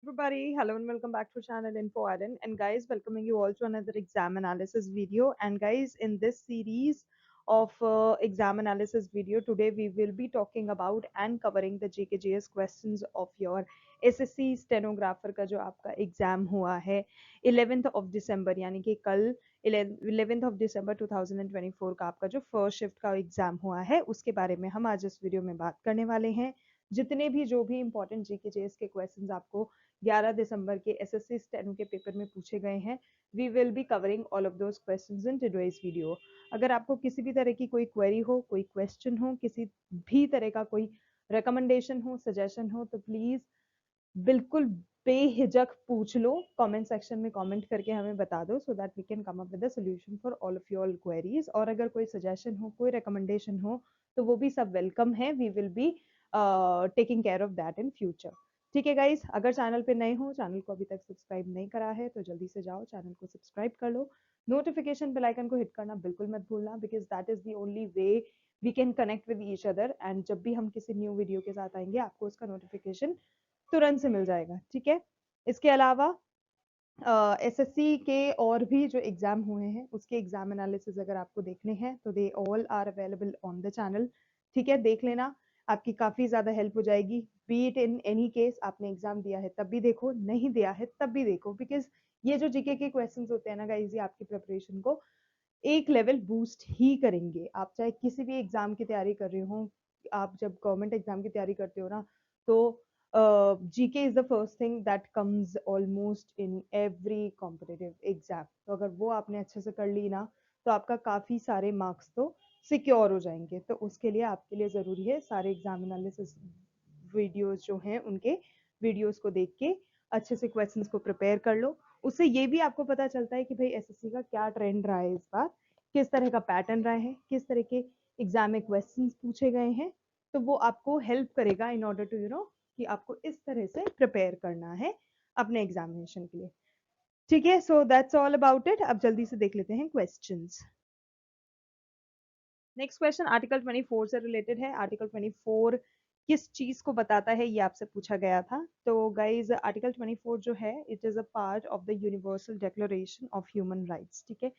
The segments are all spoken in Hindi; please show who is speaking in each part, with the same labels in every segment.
Speaker 1: everybody, hello and welcome back to channel Info Aaron. And guys, welcoming you all to another exam analysis video. And guys, in this series of exam analysis video, today we will be talking about and covering the JKGS questions of your SSC stenographer का जो आपका एग्जाम हुआ है 11th of December यानी कि कल 11th of December 2024 का आपका जो फर्स्ट शिफ्ट का एग्जाम हुआ है उसके बारे में हम आज इस वीडियो में बात करने वाले हैं। जितने भी जो भी इंपॉर्टेंट जीकेजेएस के क्वेश्चंस आपको 11 दिसंबर के एसएससी स्टेनो के पेपर में पूछे गए हैं, we will be covering all of those questions in today's video. अगर आपको किसी भी तरह की कोई क्वेरी हो, कोई क्वेश्चन हो, किसी भी तरह का कोई रिकमेंडेशन हो, सजेशन हो, तो प्लीज बिल्कुल बेहिचक पूछ लो। कमेंट सेक्शन में कमेंट करके हमें बता दो so that we can come up with a solution for all of your queries. और अगर कोई सजेशन हो, कोई रिकमेंडेशन हो, तो वो भी सब वेलकम है। We will be taking care of that in future. ठीक है गाइस, अगर चैनल पे नए हो, चैनल को अभी तक सब्सक्राइब नहीं करा है तो जल्दी से जाओ चैनल को सब्सक्राइब कर लो। नोटिफिकेशन बेल आइकन को हिट करना बिल्कुल मत भूलना, because that is the only way we can connect with each other. And जब भी हम किसी न्यू वीडियो के साथ आएंगे आपको उसका नोटिफिकेशन तुरंत से मिल जाएगा। ठीक है, इसके अलावा एसएससी के और भी जो एग्जाम हुए हैं उसके एग्जाम एनालिसिस अगर आपको देखने हैं तो they all are available on the channel. ठीक है, देख लेना, आपकी काफी ज्यादा हेल्प हो जाएगी। B it in any case, आपने एग्जाम दिया है तब भी देखो, नहीं दिया है तब भी देखो, बिकॉज ये जो जीके के क्वेश्चंस होते हैं ना गाइस, ये आपकी प्रिपरेशन को एक लेवल बूस्ट ही करेंगे। आप चाहे किसी भी एग्जाम की तैयारी कर रहे हो, आप जब गवर्नमेंट एग्जाम की तैयारी करते हो ना, तो GK is the first thing that comes almost in every competitive exam. तो अगर वो आपने अच्छे से कर ली ना, तो आपका काफी सारे मार्क्स तो सिक्योर हो जाएंगे। तो उसके लिए आपके लिए जरूरी है सारे एग्जाम एनालिसिस वीडियोस जो हैं उनके वीडियोस को देख के अच्छे से क्वेश्चंस को प्रिपेयर कर लो। उससे ये भी आपको पता चलता है कि भाई एसएससी का क्या ट्रेंड रहा है इस बार, किस तरह का पैटर्न रहा है, किस तरह के एग्जाम में क्वेश्चंस पूछे गए हैं। तो वो आपको हेल्प करेगा इन ऑर्डर टू कि आपको इस तरह से प्रिपेयर करना है अपने एग्जामिनेशन के लिए। ठीक है, so that's all about it. अब जल्दी से देख लेते हैं क्वेश्चंस। नेक्स्ट क्वेश्चन आर्टिकल 24 से रिलेटेड है। आर्टिकल 24 किस चीज को बताता है ये आपसे पूछा गया था। तो गाइज आर्टिकल 24 जो है it is a part of the universal declaration of human rights. ठीक है,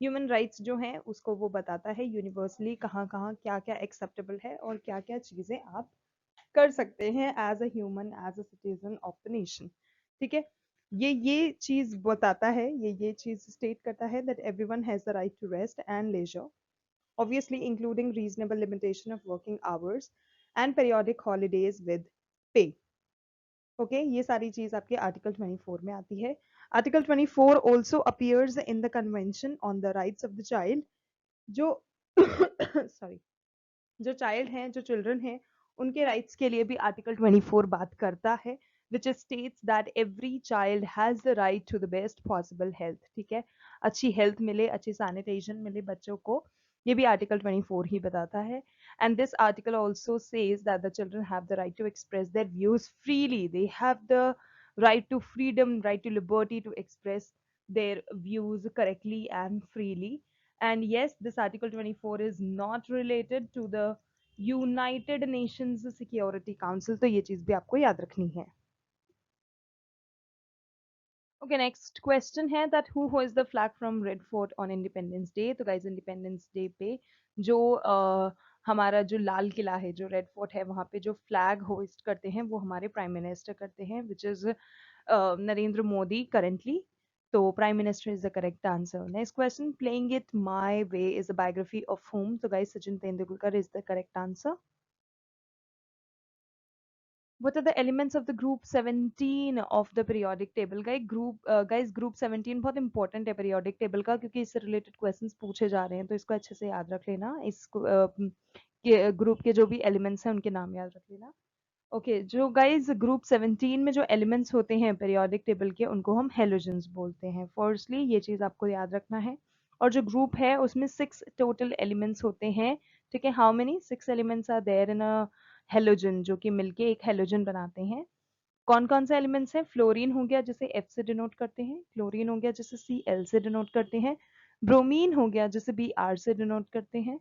Speaker 1: ह्यूमन राइट्स जो है उसको वो बताता है यूनिवर्सली कहाँ कहाँ क्या क्या एक्सेप्टेबल है और क्या क्या चीजें आप कर सकते हैं as a human, as a citizen of the nation. ठीक है, ये चीज बताता है, ये चीज स्टेट करता है that everyone has the right to rest and leisure, obviously including reasonable limitation of working hours and periodic holidays with pay. Okay, ये सारी चीज आपके आर्टिकल 24 में आती है। Article 24 also appears in the convention on the rights of the child। जो सॉरी, जो चाइल्ड हैं, जो चिल्ड्रन हैं, उनके राइट्स के लिए भी आर्टिकल 24 बात करता है, which states that every child has the right to the best possible health। ठीक है, अच्छी हेल्थ मिले, अच्छी सैनिटेशन मिले बच्चों को, ये भी आर्टिकल 24 ही बताता है। And this article also says that the children have the right to express their views freely. They have the right to freedom, right to liberty to express their views correctly and freely। And yes, this article 24 is not related to the United Nations Security Council. तो ये चीज भी आपको याद रखनी है। ओके, नेक्स्ट क्वेश्चन है दैट हु होइज the flag from Red Fort on Independence Day. तो गाइज इंडिपेंडेंस डे पे जो हमारा जो लाल किला है, जो रेड फोर्ट है, वहां पे जो फ्लैग होइस्ट करते हैं वो हमारे प्राइम मिनिस्टर करते हैं, which is Narendra Modi currently. तो prime minister is the correct answer. Next question, playing it my way is the biography of whom. तो guys Sachin Tendulkar is the correct answer. What are the elements of the group 17 of the periodic table? Guys group 17 बहुत important है periodic table का, क्योंकि इससे related questions पूछे जा रहे हैं, तो इसको अच्छे से याद रख लेना। इस ग्रुप के जो भी elements हैं उनके नाम याद रख लेना। ओके, जो गाइज ग्रुप 17 में जो एलिमेंट्स होते हैं पीरियोडिक टेबल के, उनको हम हेलोजेंस बोलते हैं। फर्स्टली ये चीज आपको याद रखना है। और जो ग्रुप है उसमें 6 टोटल एलिमेंट्स होते हैं। ठीक है, how many 6 elements are there in a halogen, जो कि मिलके एक हेलोजन बनाते हैं। कौन कौन से एलिमेंट्स हैं? फ्लोरीन हो गया जिसे F से डिनोट करते हैं, क्लोरीन हो गया जिसे Cl से डिनोट करते हैं, ब्रोमीन हो गया जिसे Br से डिनोट करते हैं,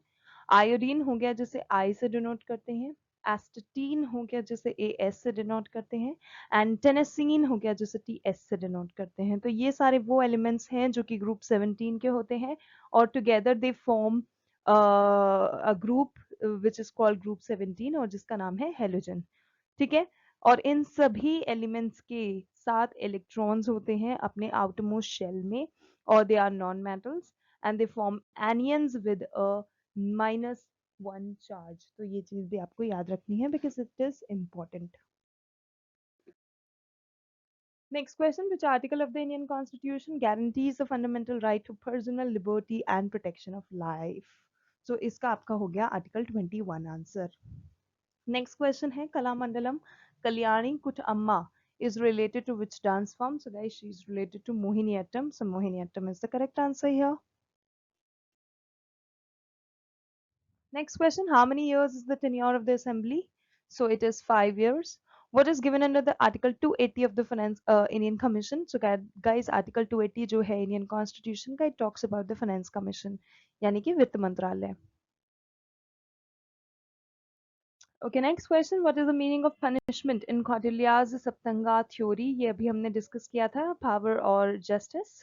Speaker 1: आयोडीन हो गया जिसे I से डिनोट करते हैं, एस्टेटीन हो गया जिसे ए एस से डिनोट करते हैं, एंड टेनेसीन हो गया जिसे टी एस से डिनोट करते हैं। तो ये सारे वो एलिमेंट्स हैं जो कि ग्रुप 17 के होते हैं, और together they form a group which is called group 17, और जिसका नाम है हेलोजन। ठीक है। और इन सभी एलिमेंट्स के 7 इलेक्ट्रॉन्स होते हैं अपने आउटरमोस्ट शेल में, और they are non metals, and they form anions with a -1 charge. तो ये चीज भी आपको याद रखनी है because it is important. Next question, which article of the Indian Constitution guarantees the fundamental right to personal liberty and protection of life? So इसका आपका हो गया आर्टिकल 21 आंसर। नेक्स्ट क्वेश्चन है, Kalamandalam Kalyani कुटअम्मा is related to which dance form? So guys, she is related to Mohiniyattam. So Mohiniyattam is the correct answer here. Next question, how many years is the tenure of the assembly? So it is 5 years. What is given under the article 280 of the finance Indian Commission? So guys, article 280 जो है Indian Constitution का, it talks about the finance commission, यानी कि वित्त मंत्रालय। Okay, next question, what is the meaning of punishment in Kautilya's Saptanga theory? ये अभी हमने डिस्कस किया था, power और justice.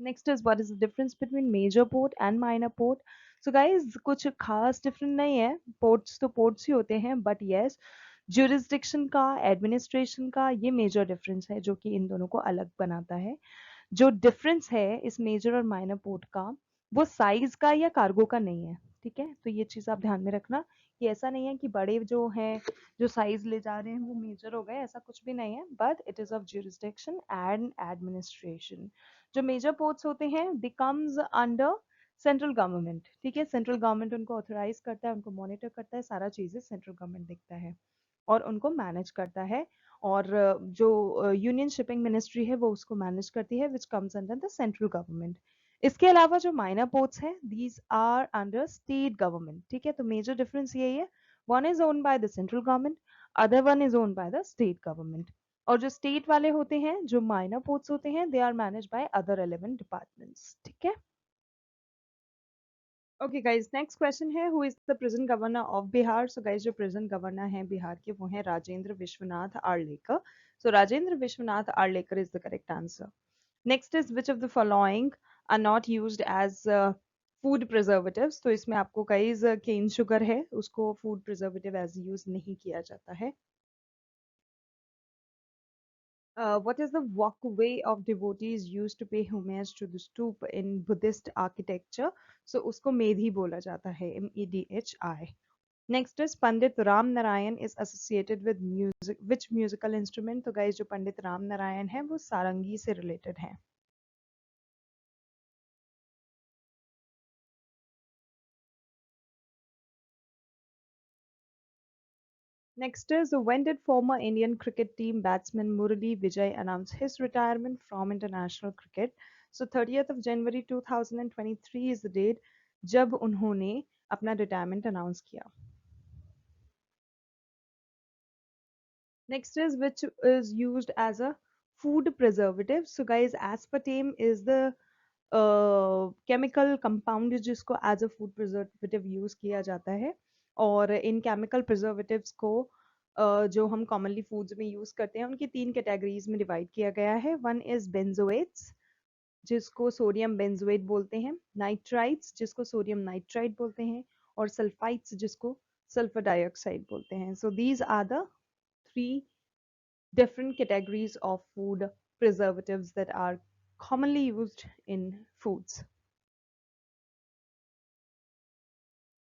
Speaker 1: Next is, what is the difference between major port and minor port? So guys, कुछ खास different नहीं है, ports तो ports ही होते हैं, but yes, jurisdiction का, administration का, ये major difference है जो कि इन दोनों को अलग बनाता है। जो डिफरेंस है इस मेजर और माइनर पोर्ट का, वो साइज का या कार्गो का नहीं है। ठीक है, तो ये चीज आप ध्यान में रखना कि ऐसा नहीं है कि बड़े जो हैं, जो साइज ले जा रहे हैं वो मेजर हो गए, ऐसा कुछ भी नहीं है, but it is of jurisdiction and administration. जो मेजर पोर्ट्स होते हैं they comes under central government. ठीक है, सेंट्रल गवर्नमेंट उनको ऑथराइज करता है, उनको मॉनिटर करता है, सारा चीजें सेंट्रल गवर्नमेंट देखता है और उनको मैनेज करता है। और जो यूनियन शिपिंग मिनिस्ट्री है वो उसको मैनेज करती है, which comes under the central government. इसके अलावा जो माइनर पोर्ट्स हैं these are under state government. ठीक है, तो मेजर डिफरेंस यही है, one is owned by the central government, other one is owned by the state government. और जो स्टेट वाले होते हैं, जो माइनर पोर्ट्स होते हैं, they are manage by other relevant departments. ठीक है। ओके गाइज, नेक्स्ट क्वेश्चन है, who is the present governor of Bihar? So guys, जो प्रेजेंट गवर्नर हैं बिहार के वो हैं Rajendra Vishwanath Arlekar. So Rajendra Vishwanath Arlekar is the correct answer. Next is, which of the following are not used as food preservatives? तो इसमें आपको गाइज केन शुगर है, उसको फूड प्रिजर्वेटिव एज यूज नहीं किया जाता है। What is the walkway of devotees used to pay homage to the stupa in Buddhist architecture? So उसको मेधी बोला जाता है, MEDHI. Next is, Pandit Ram Narayan is associated with music, which musical instrument? तो guys, जो पंडित राम नारायण है वो सारंगी से related है। Next is, when did former Indian cricket team batsman Murali Vijay announce his retirement from international cricket? So 30th of January 2023 is the date जब उन्होंने अपना retirement announce किया। Next is, which is used as a food preservative? So guys, aspartame is the chemical compound जिसको as a food preservative use किया जाता है। और इन chemical preservatives को जो हम commonly foods में use करते हैं उनकी 3 categories में divide किया गया है। One is benzoates जिसको सोडियम बेंजोएट बोलते हैं, नाइट्राइट्स जिसको सोडियम नाइट्राइट बोलते हैं, और सल्फाइट्स जिसको सल्फर डाइऑक्साइड बोलते हैं। So these are the 3 different categories of food preservatives that are commonly used in foods.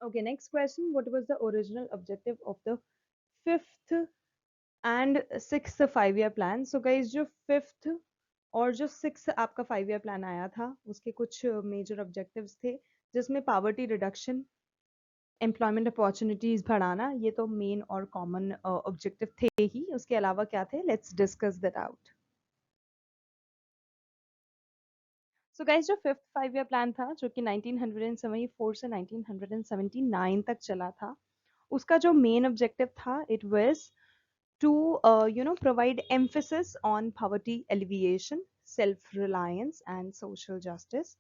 Speaker 1: Okay, next question. What was the original objective of the 5th and 6th 5-year plan? So guys, जो 5th और जो 6th आपका 5-year plan आया था उसके कुछ major objectives थे, जिसमें poverty reduction, एम्प्लॉयमेंट अपॉर्चुनिटीज बढ़ाना, ये तो मेन और कॉमन ऑब्जेक्टिव थे ही। उसके अलावा क्या थे, let's discuss that out. So guys, जो 5th 5-year प्लान था जो कि 1974 से 1979 तक चला था, उसका जो मेन ऑब्जेक्टिव था, it was to provide emphasis on poverty alleviation, self reliance and social justice.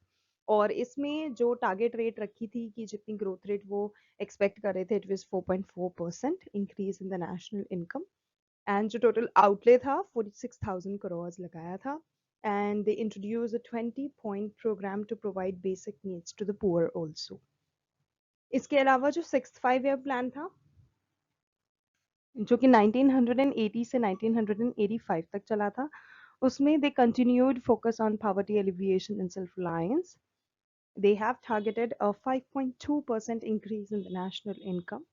Speaker 1: और इसमें जो टारगेट रेट रखी थी कि जितनी ग्रोथ रेट वो एक्सपेक्ट कर रहे थे, it was 4.4% increase in the national income. And जो टोटल आउटले था 46,000 करोड़ लगाया था। And they introduce a 20 point programme to provide basic needs to the poor also. इसके अलावा जो 6th 5 ईयर प्लान था, जो कि 1980 से 1985 तक चला था, उसमें they continued focus on poverty alleviation and self reliance. They have targeted a 5.2% increase in the national income.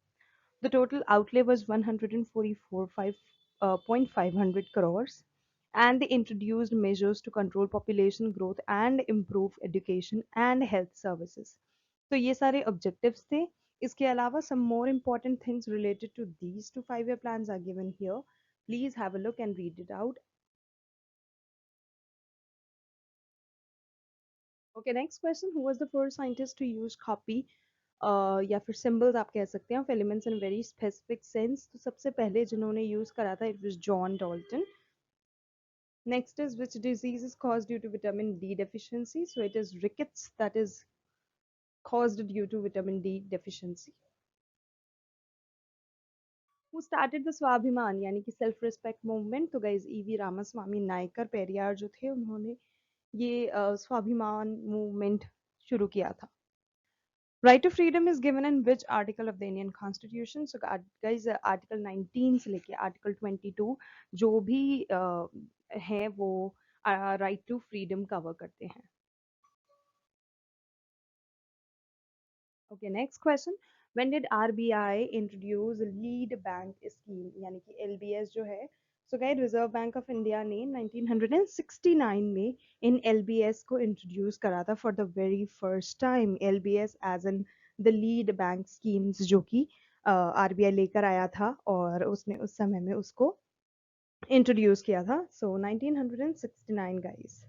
Speaker 1: The total outlay was 144.5 crores, and they introduced measures to control population growth and improve education and health services. तो ये सारे objectives थे. इसके अलावा some more important things related to these two 5 year plans are given here. Please have a look and read it out. Okay, next question. Who was the first scientist to use copy या फिर सिंबल्स आप कह सकते हैं of elements in very specific sense? तो सबसे पहले जिन्होंने यूज करा था it was John Dalton. Next is which disease is caused due to vitamin D deficiency? So it is rickets that is caused due to vitamin D deficiency. Who started the स्वाभिमान यानी कि सेल्फ रिस्पेक्ट मूवमेंट? तो गाइज ईवी रामास्वामी नायकर पेरियार जो थे उन्होंने ये स्वाभिमान मूवमेंट शुरू किया था. Right to freedom is given in which article of the Indian Constitution? So guys, article 19 से लेके article 22 जो भी है वो right to freedom cover करते हैं. Okay, next question. When did RBI introduce lead bank scheme यानी कि LBS जो है? So guys, Reserve Bank of India ने 1969 में इन LBS को introduce करा था for the very first time. LBS as in the lead bank schemes जो कि RBI लेकर आया था और उसने उस समय में उसको introduce किया था. So 1969 guys.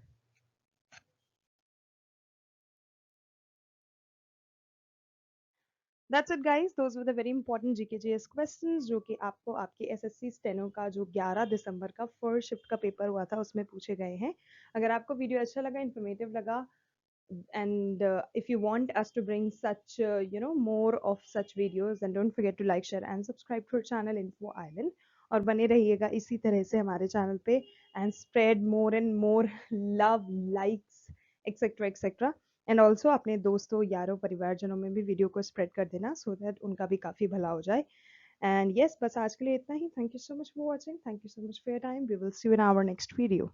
Speaker 1: That's it guys, those were the very important GKGS questions जो कि आपको आपके SSC स्टेनो का जो 11 दिसंबर का फर्स्ट शिफ्ट का पेपर हुआ था उसमें पूछे गए हैं. अगर आपको वीडियो अच्छा लगा, इन्फॉर्मेटिव लगा, and if you want us to bring such more of such videos, then don't forget to like, share and subscribe to our channel Info Island. और बने रहिएगा इसी तरह से हमारे चैनल पे and spread more and more love, likes, etc etc. And also अपने दोस्तों, यारों, परिवारजनों में भी वीडियो को स्प्रेड कर देना सो दैट उनका भी काफ़ी भला हो जाए. एंड यस, बस आज के लिए इतना ही. Thank you so much for watching. Thank you so much for your time. We will see you in our next video.